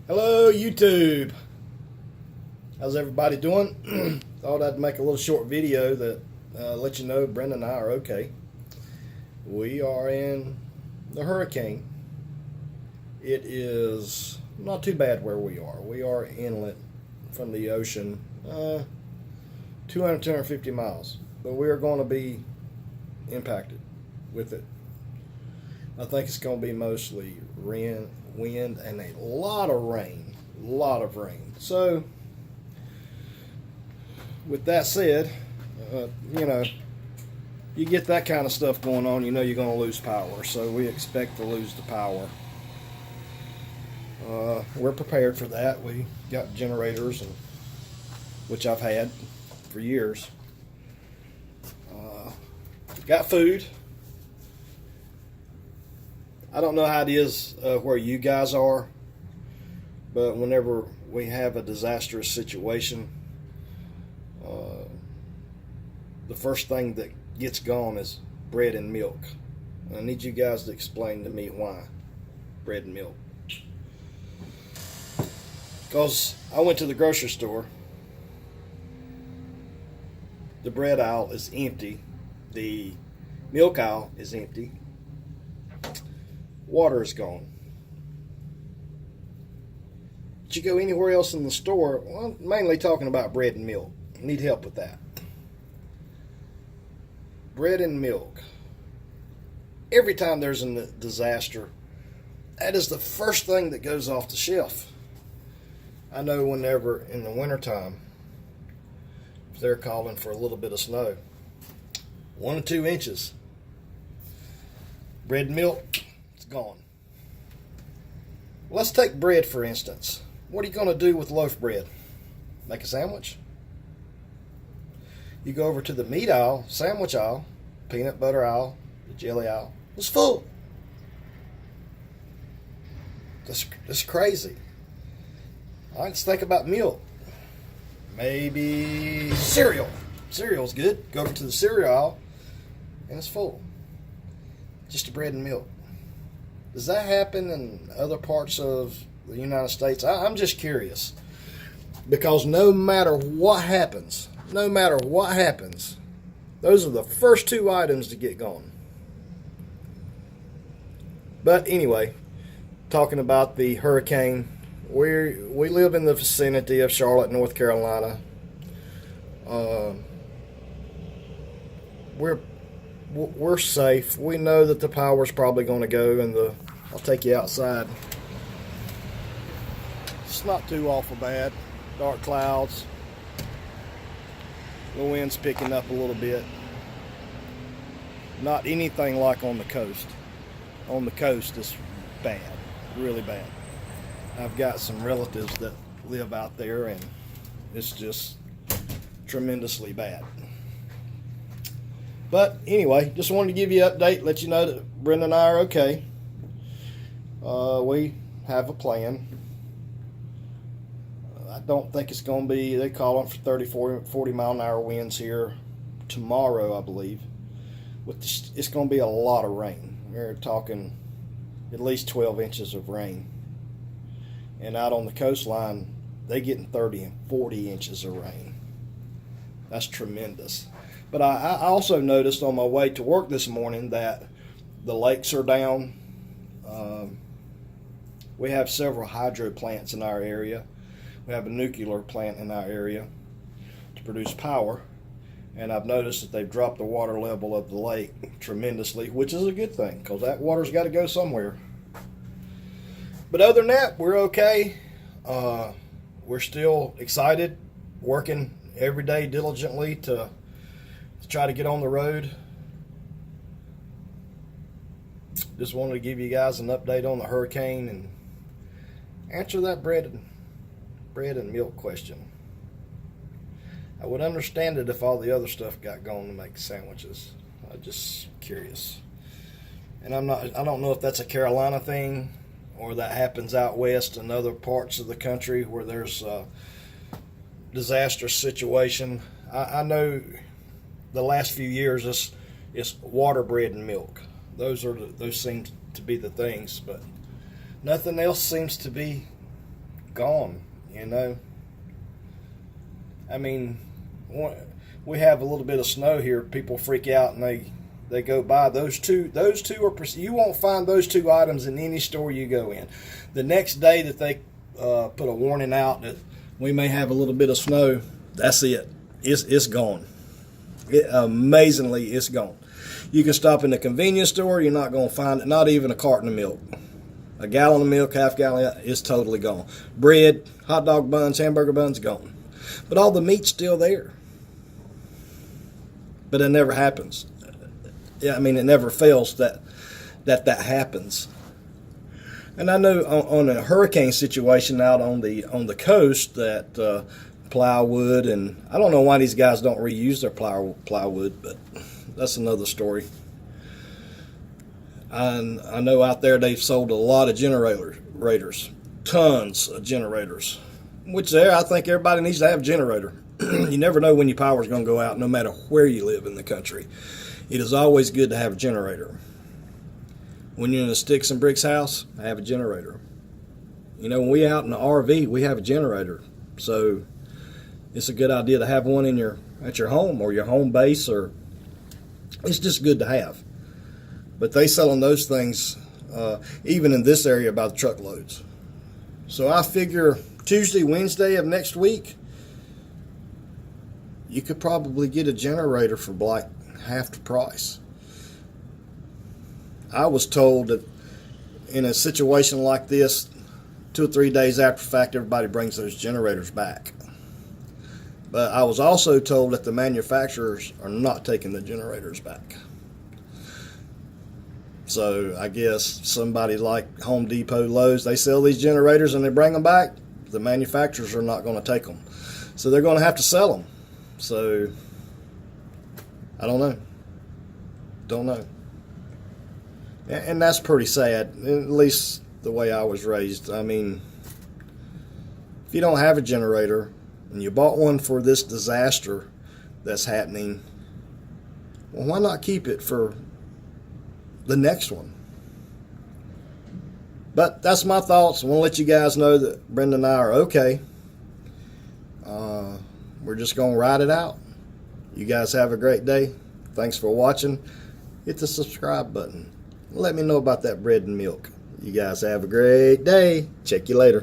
Hello YouTube. How's everybody doing? Thought I'd make a little short video that let you know Brenda and I are okay. We are in the hurricane. It is not too bad where we are. We are inlet from the ocean, 250 miles, but we are going to be impacted with it. I think it's going to be mostly wind and a lot of rain. So, with that said, you get that kind of stuff going on, you're going to lose power. So we expect to lose the power. We're prepared for that. We got generators, which I've had for years. Got food. I don't know how it is where you guys are, but whenever we have a disastrous situation, the first thing that gets gone is bread and milk. I need you guys to explain to me why bread and milk. Because I went to the grocery store. The bread aisle is empty. The milk aisle is empty. Water is gone. But you go anywhere else in the store, well, I'm mainly talking about bread and milk. Need help with that. Bread and milk. Every time there's a disaster, that is the first thing that goes off the shelf. I know whenever in the wintertime, if they're calling for a little bit of snow, 1 or 2 inches, bread and milk, it's gone. Let's take bread for instance. What are you going to do with loaf bread? Make a sandwich? You go over to the meat aisle, sandwich aisle, peanut butter aisle, the jelly aisle. It's full. That's crazy. All right, let's think about milk. Maybe cereal. Cereal's good. Go over to the cereal aisle, and it's full. Just the bread and milk. Does that happen in other parts of the United States? I'm just curious. Because no matter what happens, those are the first 2 items to get gone. But anyway, talking about the hurricane, we live in the vicinity of Charlotte, North Carolina. We're safe. We know that the power's probably going to go, and I'll take you outside. It's not too awful bad. Dark clouds. The wind's picking up a little bit. Not anything like on the coast. On the coast it's bad, really bad. I've got some relatives that live out there, and it's just tremendously bad. But anyway, just wanted to give you an update, let you know that Brenda and I are okay. We have a plan. I don't think it's going to be, they're calling for 30, 40 mile an hour winds here tomorrow, I believe. It's going to be a lot of rain. We're talking at least 12 inches of rain. And out on the coastline, they're getting 30 and 40 inches of rain. That's tremendous. But I also noticed on my way to work this morning that the lakes are down. We have several hydro plants in our area. We have a nuclear plant in our area to produce power. And I've noticed that they've dropped the water level of the lake tremendously, which is a good thing because that water's got to go somewhere. But other than that, we're okay. We're still excited, working every day diligently to try to get on the road. Just wanted to give you guys an update on the hurricane and answer that bread and milk question. I would understand it if all the other stuff got going to make sandwiches. I'm just curious. And I don't know if that's a Carolina thing or that happens out west in other parts of the country where there's a disastrous situation. I know the last few years it's water, bread, and milk. Those seem to be the things, but nothing else seems to be gone, you know. I mean, we have a little bit of snow here. People freak out and they go by. Those two are, you won't find those two items in any store you go in. The next day that they put a warning out that we may have a little bit of snow, that's it. It's gone. Amazingly, it's gone. You can stop in the convenience store, you're not going to find it, not even a carton of milk. A gallon of milk, half gallon, it's totally gone. Bread, hot dog buns, hamburger buns, gone. But all the meat's still there. But it never happens. Yeah, I mean, it never fails that happens. And I know on a hurricane situation out on the coast that plywood, and I don't know why these guys don't reuse their plywood, but that's another story. And I know out there they've sold a lot of generators, tons of generators, which I think everybody needs to have a generator. You never know when your power's going to go out, no matter where you live in the country. It is always good to have a generator. When you're in a sticks and bricks house, have a generator. You know, when we out in the RV, we have a generator. So it's a good idea to have one at your home or your home base, or it's just good to have. But they selling those things even in this area by the truckloads. So I figure Tuesday, Wednesday of next week, you could probably get a generator for like half the price. I was told that in a situation like this, 2 or 3 days after the fact, everybody brings those generators back. But I was also told that the manufacturers are not taking the generators back. So I guess somebody like Home Depot, Lowe's, they sell these generators and they bring them back. The manufacturers are not going to take them. So they're going to have to sell them. So I don't know. Don't know. And that's pretty sad, at least the way I was raised. I mean, if you don't have a generator and you bought one for this disaster that's happening, well, why not keep it for the next one? But that's my thoughts. I want to let you guys know that Brenda and I are okay. We're just going to ride it out. You guys have a great day. Thanks for watching. Hit the subscribe button. Let me know about that bread and milk. You guys have a great day. Check you later.